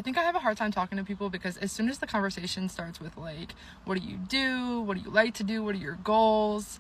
think I have a hard time talking to people because as soon as the conversation starts with like, what do you do? What do you like to do? What are your goals?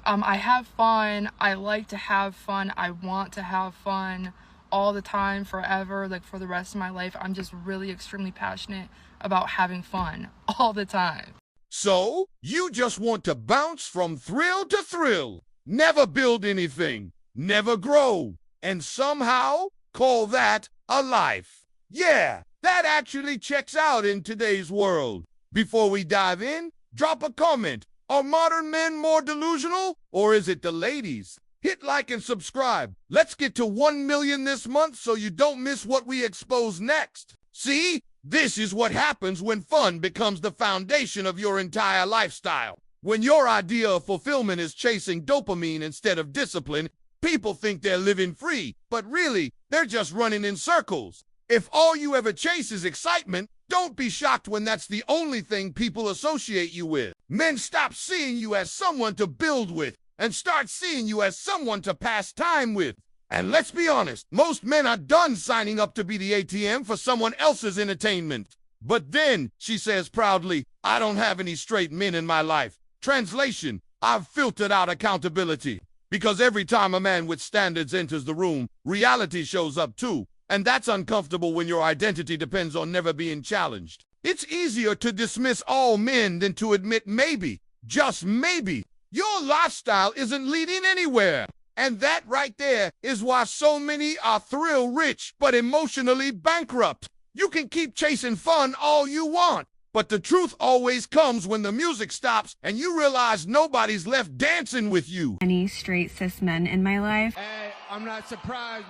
I have fun. I like to have fun. I want to have fun all the time, forever, like for the rest of my life. I'm just really extremely passionate about having fun all the time. So, you just want to bounce from thrill to thrill, never build anything, never grow, and somehow call that a life. Yeah, that actually checks out in today's world. Before we dive in, drop a comment. Are modern men more delusional, or is it the ladies? Hit like and subscribe. Let's get to 1 million this month so you don't miss what we expose next. See? This is what happens when fun becomes the foundation of your entire lifestyle. When your idea of fulfillment is chasing dopamine instead of discipline, people think they're living free, but really, they're just running in circles. If all you ever chase is excitement, don't be shocked when that's the only thing people associate you with. Men stop seeing you as someone to build with and start seeing you as someone to pass time with. And let's be honest, most men are done signing up to be the ATM for someone else's entertainment. But then, she says proudly, I don't have any straight men in my life. Translation, I've filtered out accountability. Because every time a man with standards enters the room, reality shows up too. And that's uncomfortable when your identity depends on never being challenged. It's easier to dismiss all men than to admit maybe, just maybe, your lifestyle isn't leading anywhere. And that right there is why so many are thrill-rich but emotionally bankrupt. You can keep chasing fun all you want, but the truth always comes when the music stops and you realize nobody's left dancing with you. Any straight cis men in my life. Hey, I'm not surprised,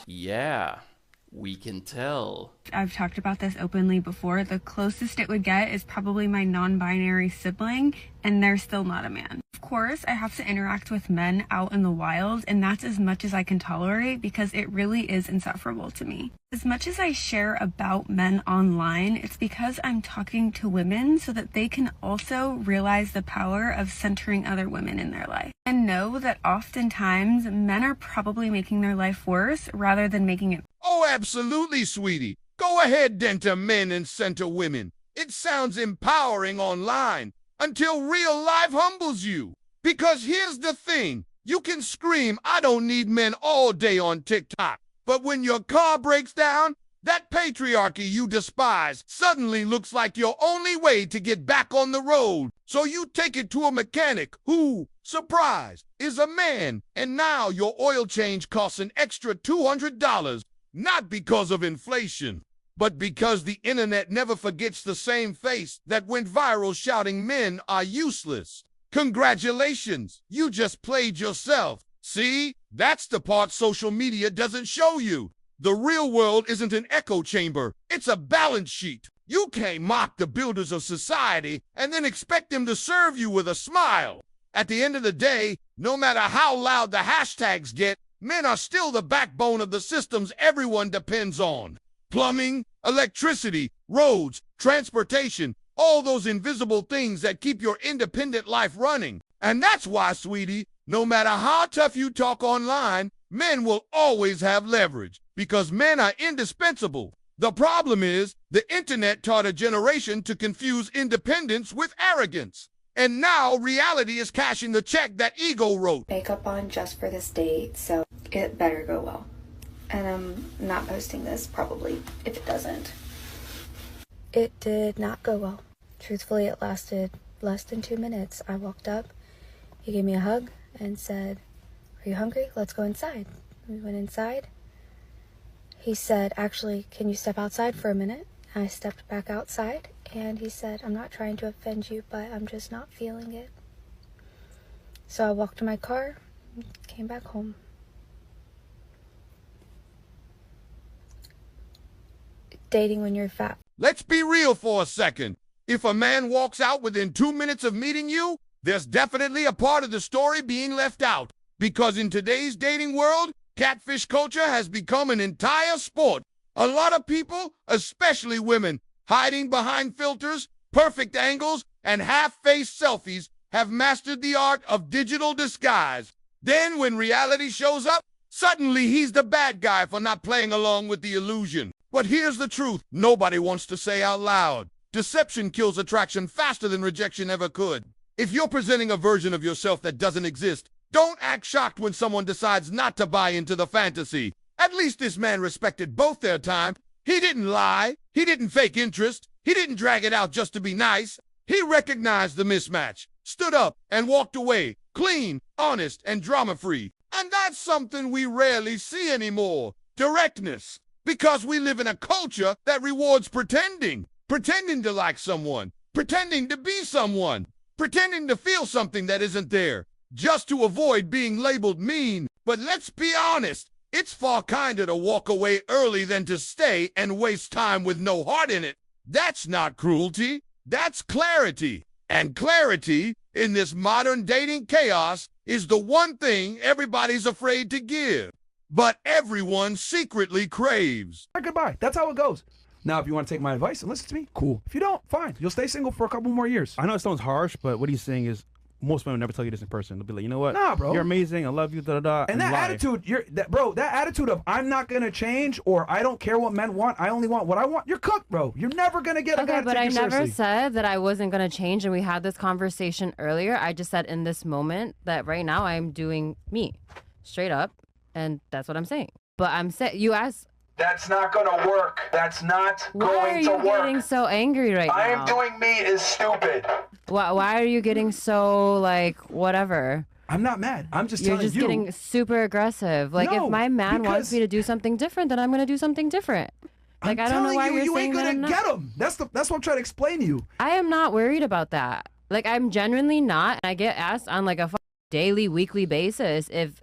Yeah, we can tell. I've talked about this openly before. The closest it would get is probably my non-binary sibling, and they're still not a man. Of course, I have to interact with men out in the wild, and that's as much as I can tolerate because it really is insufferable to me. As much as I share about men online, it's because I'm talking to women so that they can also realize the power of centering other women in their life. And know that oftentimes men are probably making their life worse rather than making it. Oh, absolutely, sweetie. Go ahead, center men and center women. It sounds empowering online until real life humbles you. Because here's the thing. You can scream, I don't need men all day on TikTok. But when your car breaks down, that patriarchy you despise suddenly looks like your only way to get back on the road. So you take it to a mechanic who, surprise, is a man. And now your oil change costs an extra $200. Not because of inflation, but because the internet never forgets the same face that went viral shouting men are useless. Congratulations, you just played yourself. See, that's the part social media doesn't show you. The real world isn't an echo chamber, it's a balance sheet. You can't mock the builders of society and then expect them to serve you with a smile. At the end of the day, no matter how loud the hashtags get, men are still the backbone of the systems everyone depends on. Plumbing, electricity, roads, transportation, all those invisible things that keep your independent life running. And that's why, sweetie, no matter how tough you talk online, men will always have leverage because men are indispensable. The problem is, the internet taught a generation to confuse independence with arrogance. And now reality is cashing the check that ego wrote. Makeup on just for this date, so it better go well. And I'm not posting this, probably, if it doesn't. It did not go well. Truthfully, it lasted less than 2 minutes. I walked up, he gave me a hug and said, "Are you hungry? Let's go inside." We went inside. He said, "Actually, can you step outside for a minute?" I stepped back outside, and he said, "I'm not trying to offend you, but I'm just not feeling it." So I walked to my car and came back home. Dating when you're fat. Let's be real for a second. If a man walks out within 2 minutes of meeting you, there's definitely a part of the story being left out. Because in today's dating world, catfish culture has become an entire sport. A lot of people, especially women, hiding behind filters, perfect angles, and half-faced selfies have mastered the art of digital disguise. Then when reality shows up, suddenly he's the bad guy for not playing along with the illusion. But here's the truth nobody wants to say out loud. Deception kills attraction faster than rejection ever could. If you're presenting a version of yourself that doesn't exist, don't act shocked when someone decides not to buy into the fantasy. At least this man respected both their time. He didn't lie. He didn't fake interest. He didn't drag it out just to be nice. He recognized the mismatch, stood up, and walked away, clean, honest, and drama-free. And that's something we rarely see anymore. Directness. Because we live in a culture that rewards pretending. Pretending to like someone. Pretending to be someone. Pretending to feel something that isn't there. Just to avoid being labeled mean. But let's be honest. It's far kinder to walk away early than to stay and waste time with no heart in it. That's not cruelty. That's clarity. And clarity, in this modern dating chaos, is the one thing everybody's afraid to give. But everyone secretly craves. Goodbye. That's how it goes. Now, if you want to take my advice and listen to me, cool. If you don't, fine. You'll stay single for a couple more years. I know it sounds harsh, but what he's saying is most women never tell you this in person. They'll be like, you know what? Nah, bro. You're amazing. I love you. Da da da. And that lie. attitude, that attitude of I'm not gonna change or I don't care what men want. I only want what I want. You're cooked, bro. You're never gonna get a guy to but take I you never seriously. said that I wasn't gonna change, and we had this conversation earlier. I just said in this moment that right now I'm doing me, straight up, and that's what I'm saying. But I'm saying you asked. That's not gonna work. That's not Why going are to you work. getting so angry right I now? am doing me is stupid. Why are you getting so like whatever? I'm not mad. I'm just You're telling just you. getting super aggressive. Like No, if my man wants because- me to do something different, then I'm gonna do something different. Like I don't know why you're you saying ain't that gonna I'm not. get him. That's what I'm trying to explain to you. I am not worried about that. Like I'm genuinely not. And I get asked on like a daily, weekly basis if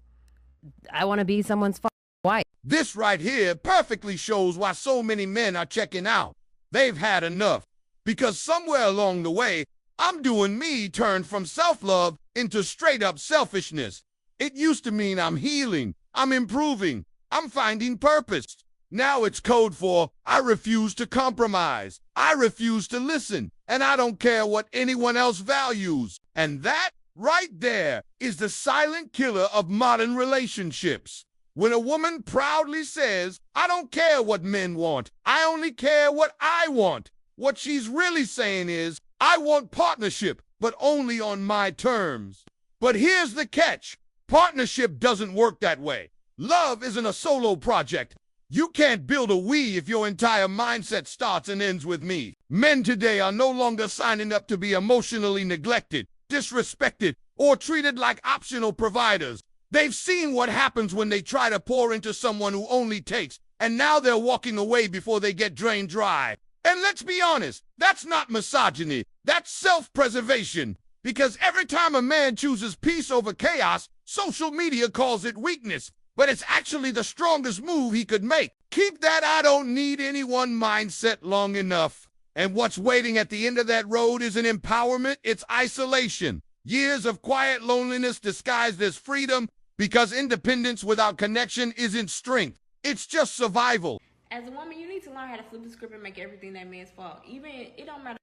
I want to be someone's wife. This right here perfectly shows why so many men are checking out. They've had enough. Because somewhere along the way, I'm doing me turned from self-love into straight-up selfishness. It used to mean I'm healing, I'm improving, I'm finding purpose. Now it's code for I refuse to compromise, I refuse to listen, and I don't care what anyone else values. And that right there is the silent killer of modern relationships. When a woman proudly says, I don't care what men want, I only care what I want, what she's really saying is, I want partnership, but only on my terms. But here's the catch. Partnership doesn't work that way. Love isn't a solo project. You can't build a we if your entire mindset starts and ends with me. Men today are no longer signing up to be emotionally neglected, disrespected, or treated like optional providers. They've seen what happens when they try to pour into someone who only takes, and now they're walking away before they get drained dry. And let's be honest, that's not misogyny, that's self-preservation. Because every time a man chooses peace over chaos, social media calls it weakness. But it's actually the strongest move he could make. Keep that I don't need anyone mindset long enough. And what's waiting at the end of that road isn't empowerment, it's isolation. Years of quiet loneliness disguised as freedom, because independence without connection isn't strength. It's just survival. As a woman, you need to learn how to flip the script and make everything that man's fault. Even, it don't matter.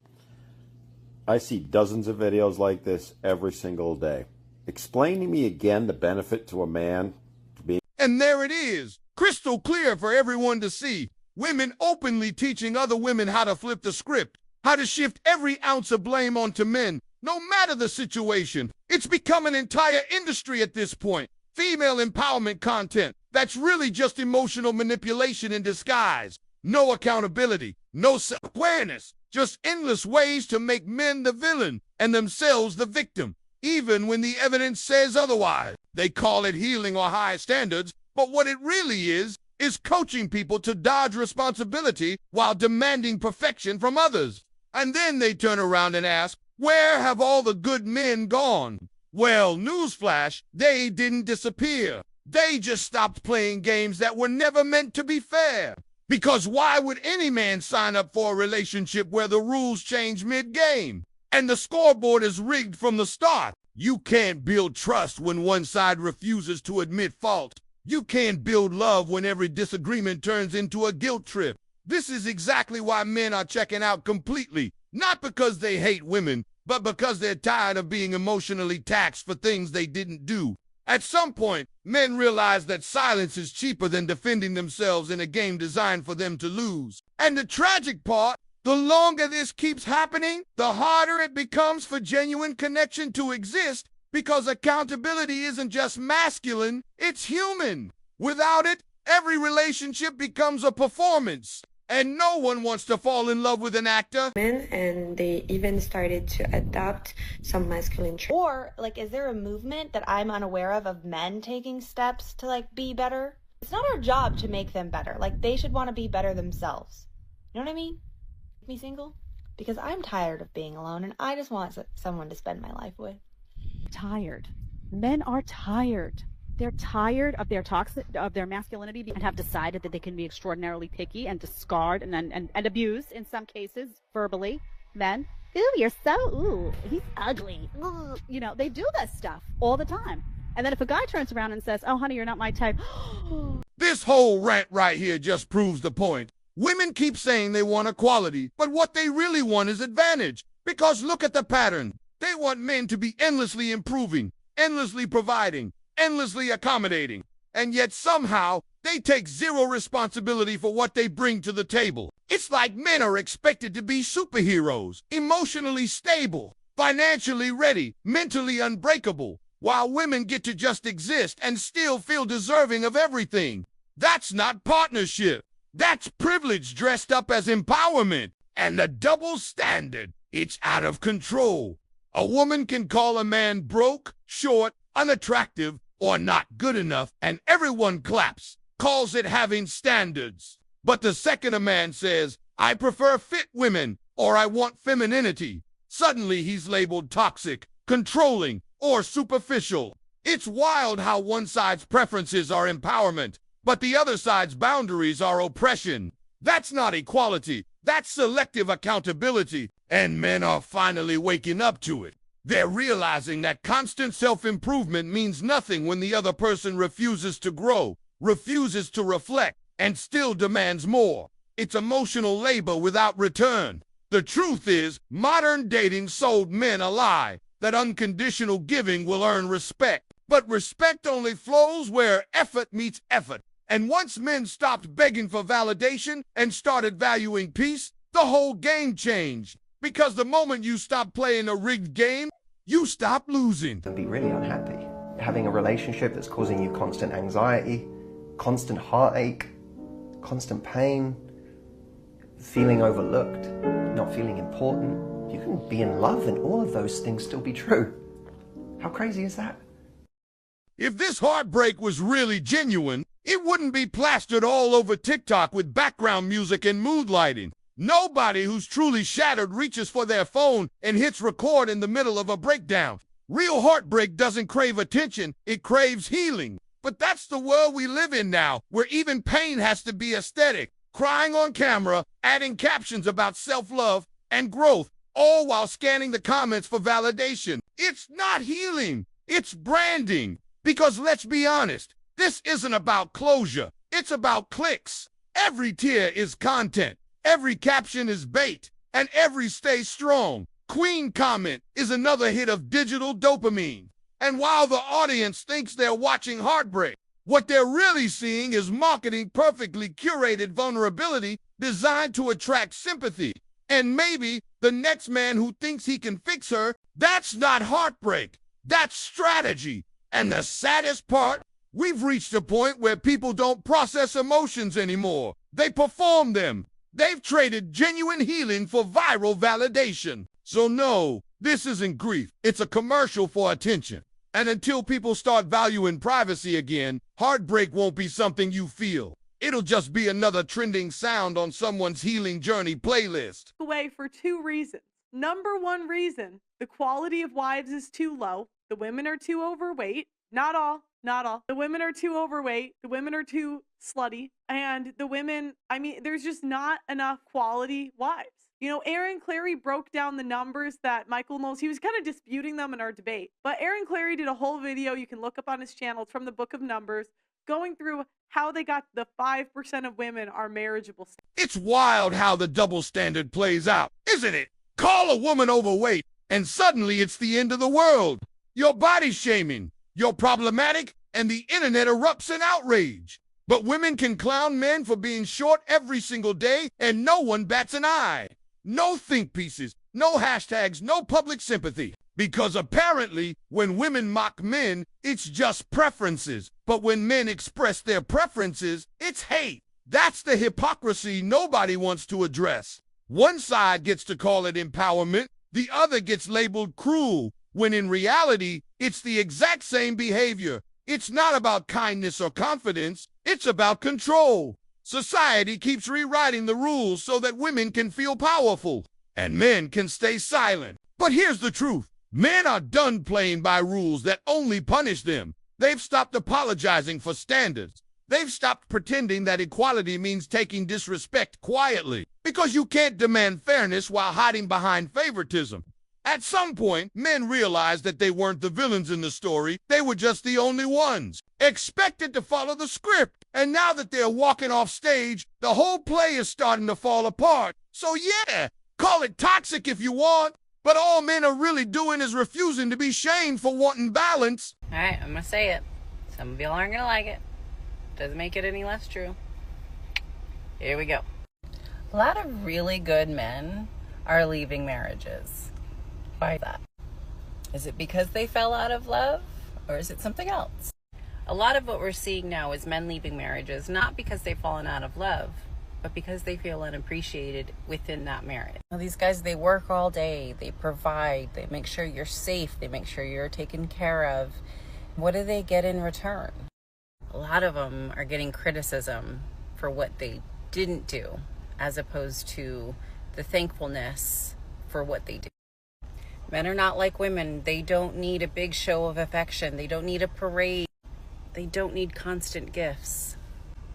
I see dozens of videos like this every single day. Explain to me again the benefit to a man to being... And there it is, crystal clear for everyone to see. Women openly teaching other women how to flip the script, how to shift every ounce of blame onto men, no matter the situation. It's become an entire industry at this point. Female empowerment content that's really just emotional manipulation in disguise. No accountability, no self-awareness, just endless ways to make men the villain and themselves the victim, even when the evidence says otherwise. They call it healing or high standards, but what it really is coaching people to dodge responsibility while demanding perfection from others. And then they turn around and ask, where have all the good men gone? Well, newsflash, they didn't disappear. They just stopped playing games that were never meant to be fair. Because why would any man sign up for a relationship where the rules change mid-game and the scoreboard is rigged from the start? You can't build trust when one side refuses to admit fault. You can't build love when every disagreement turns into a guilt trip. This is exactly why men are checking out completely, not because they hate women, but because they're tired of being emotionally taxed for things they didn't do. At some point, men realize that silence is cheaper than defending themselves in a game designed for them to lose. And the tragic part, the longer this keeps happening, the harder it becomes for genuine connection to exist, because accountability isn't just masculine, it's human. Without it, every relationship becomes a performance. And no one wants to fall in love with an actor. And they even started to adopt some masculine traits. Or, like, is there a movement that I'm unaware of men taking steps to, like, be better? It's not our job to make them better. Like, they should want to be better themselves. You know what I mean? Make me single? Because I'm tired of being alone, and I just want someone to spend my life with. Tired. Men are tired. They're tired of their masculinity and have decided that they can be extraordinarily picky and discard and abuse, in some cases, verbally. Men, he's ugly. Ooh. You know, they do that stuff all the time. And then if a guy turns around and says, oh, honey, you're not my type. This whole rant right here just proves the point. Women keep saying they want equality, but what they really want is advantage. Because look at the pattern. They want men to be endlessly improving, endlessly providing, endlessly accommodating, and yet somehow they take zero responsibility for what they bring to the table. It's like men are expected to be superheroes, emotionally stable, financially ready, mentally unbreakable, while women get to just exist and still feel deserving of everything. That's not partnership. That's privilege dressed up as empowerment. And the double standard, it's out of control. A woman can call a man broke, short, unattractive, or not good enough, and everyone claps, calls it having standards. But the second a man says, I prefer fit women, or I want femininity, suddenly he's labeled toxic, controlling, or superficial. It's wild how one side's preferences are empowerment, but the other side's boundaries are oppression. That's not equality, that's selective accountability, and men are finally waking up to it. They're realizing that constant self-improvement means nothing when the other person refuses to grow, refuses to reflect, and still demands more. It's emotional labor without return. The truth is, modern dating sold men a lie, that unconditional giving will earn respect. But respect only flows where effort meets effort. And once men stopped begging for validation and started valuing peace, the whole game changed. Because the moment you stop playing a rigged game, you stop losing. Be really unhappy. Having a relationship that's causing you constant anxiety, constant heartache, constant pain, feeling overlooked, not feeling important. You can be in love and all of those things still be true. How crazy is that? If this heartbreak was really genuine, it wouldn't be plastered all over TikTok with background music and mood lighting. Nobody who's truly shattered reaches for their phone and hits record in the middle of a breakdown. Real heartbreak doesn't crave attention, it craves healing. But that's the world we live in now, where even pain has to be aesthetic. Crying on camera, adding captions about self-love and growth, all while scanning the comments for validation. It's not healing, it's branding. Because let's be honest, this isn't about closure, it's about clicks. Every tear is content. Every caption is bait, and every stay strong, queen comment is another hit of digital dopamine. And while the audience thinks they're watching heartbreak, what they're really seeing is marketing perfectly curated vulnerability designed to attract sympathy. And maybe the next man who thinks he can fix her, that's not heartbreak, that's strategy. And the saddest part, we've reached a point where people don't process emotions anymore. They perform them. They've traded genuine healing for viral validation. So no, this isn't grief. It's a commercial for attention. And until people start valuing privacy again, heartbreak won't be something you feel. It'll just be another trending sound on someone's healing journey playlist. Away for two reasons. Number one reason, the quality of wives is too low. The women are too overweight. Not all. The women are too overweight. The women are too slutty. And the women, I mean, there's just not enough quality wives. You know, Aaron Clary broke down the numbers that Michael Knowles, he was kind of disputing them in our debate. But Aaron Clary did a whole video you can look up on his channel. It's from the Book of Numbers, going through how they got the 5% of women are marriageable. It's wild how the double standard plays out, isn't it? Call a woman overweight, and suddenly it's the end of the world. You're body shaming. You're problematic, and the internet erupts in outrage. But women can clown men for being short every single day, and no one bats an eye. No think pieces, no hashtags, no public sympathy. Because apparently, when women mock men, it's just preferences. But when men express their preferences, it's hate. That's the hypocrisy nobody wants to address. One side gets to call it empowerment, the other gets labeled cruel, when in reality, it's the exact same behavior. It's not about kindness or confidence, it's about control. Society keeps rewriting the rules so that women can feel powerful, and men can stay silent. But here's the truth. Men are done playing by rules that only punish them. They've stopped apologizing for standards. They've stopped pretending that equality means taking disrespect quietly, because you can't demand fairness while hiding behind favoritism. At some point, men realized that they weren't the villains in the story, they were just the only ones, expected to follow the script. And now that they're walking off stage, the whole play is starting to fall apart. So yeah, call it toxic if you want, but all men are really doing is refusing to be shamed for wanting balance. All right, I'm gonna say it. Some of y'all aren't gonna like it. Doesn't make it any less true. Here we go. A lot of really good men are leaving marriages. Why is that? Is it because they fell out of love, or is it something else? A lot of what we're seeing now is men leaving marriages, not because they've fallen out of love, but because they feel unappreciated within that marriage. Now, these guys, they work all day, they provide, they make sure you're safe, they make sure you're taken care of. What do they get in return? A lot of them are getting criticism for what they didn't do, as opposed to the thankfulness for what they did. Men are not like women. They don't need a big show of affection. They don't need a parade. They don't need constant gifts.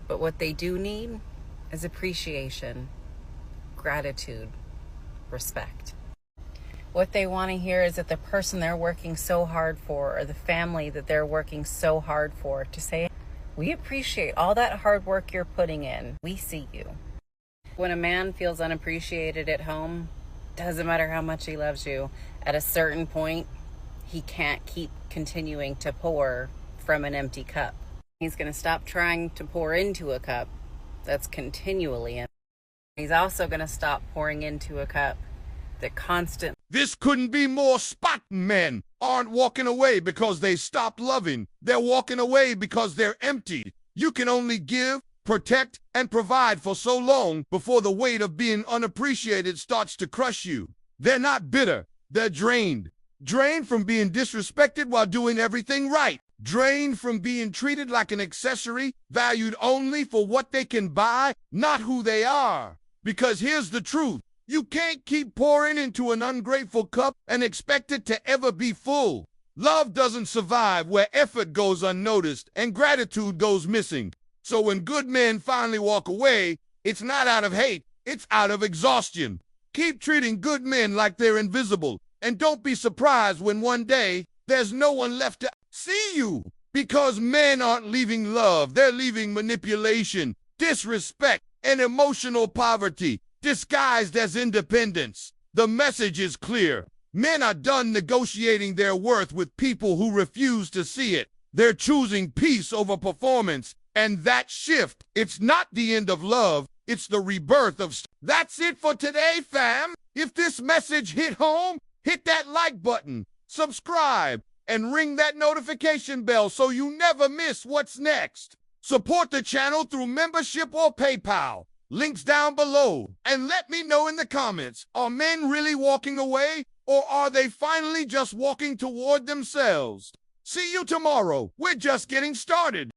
But what they do need is appreciation, gratitude, respect. What they want to hear is that the person they're working so hard for, or the family that they're working so hard for, to say, we appreciate all that hard work you're putting in. We see you. When a man feels unappreciated at home, doesn't matter how much he loves you, at a certain point, he can't keep continuing to pour from an empty cup. He's going to stop trying to pour into a cup that's continually empty. He's also going to stop pouring into a cup that constantly... This couldn't be more spot. Men aren't walking away because they stopped loving. They're walking away because they're empty. You can only give, protect, and provide for so long before the weight of being unappreciated starts to crush you. They're not bitter. They're drained. Drained from being disrespected while doing everything right. Drained from being treated like an accessory, valued only for what they can buy, not who they are. Because here's the truth. You can't keep pouring into an ungrateful cup and expect it to ever be full. Love doesn't survive where effort goes unnoticed and gratitude goes missing. So when good men finally walk away, it's not out of hate, it's out of exhaustion. Keep treating good men like they're invisible, and don't be surprised when one day there's no one left to see you. Because men aren't leaving love, they're leaving manipulation, disrespect, and emotional poverty, disguised as independence. The message is clear. Men are done negotiating their worth with people who refuse to see it. They're choosing peace over performance. And that shift, it's not the end of love, it's the rebirth of... That's it for today, fam. If this message hit home, hit that like button, subscribe, and ring that notification bell so you never miss what's next. Support the channel through membership or PayPal. Links down below. And let me know in the comments, are men really walking away, or are they finally just walking toward themselves? See you tomorrow. We're just getting started.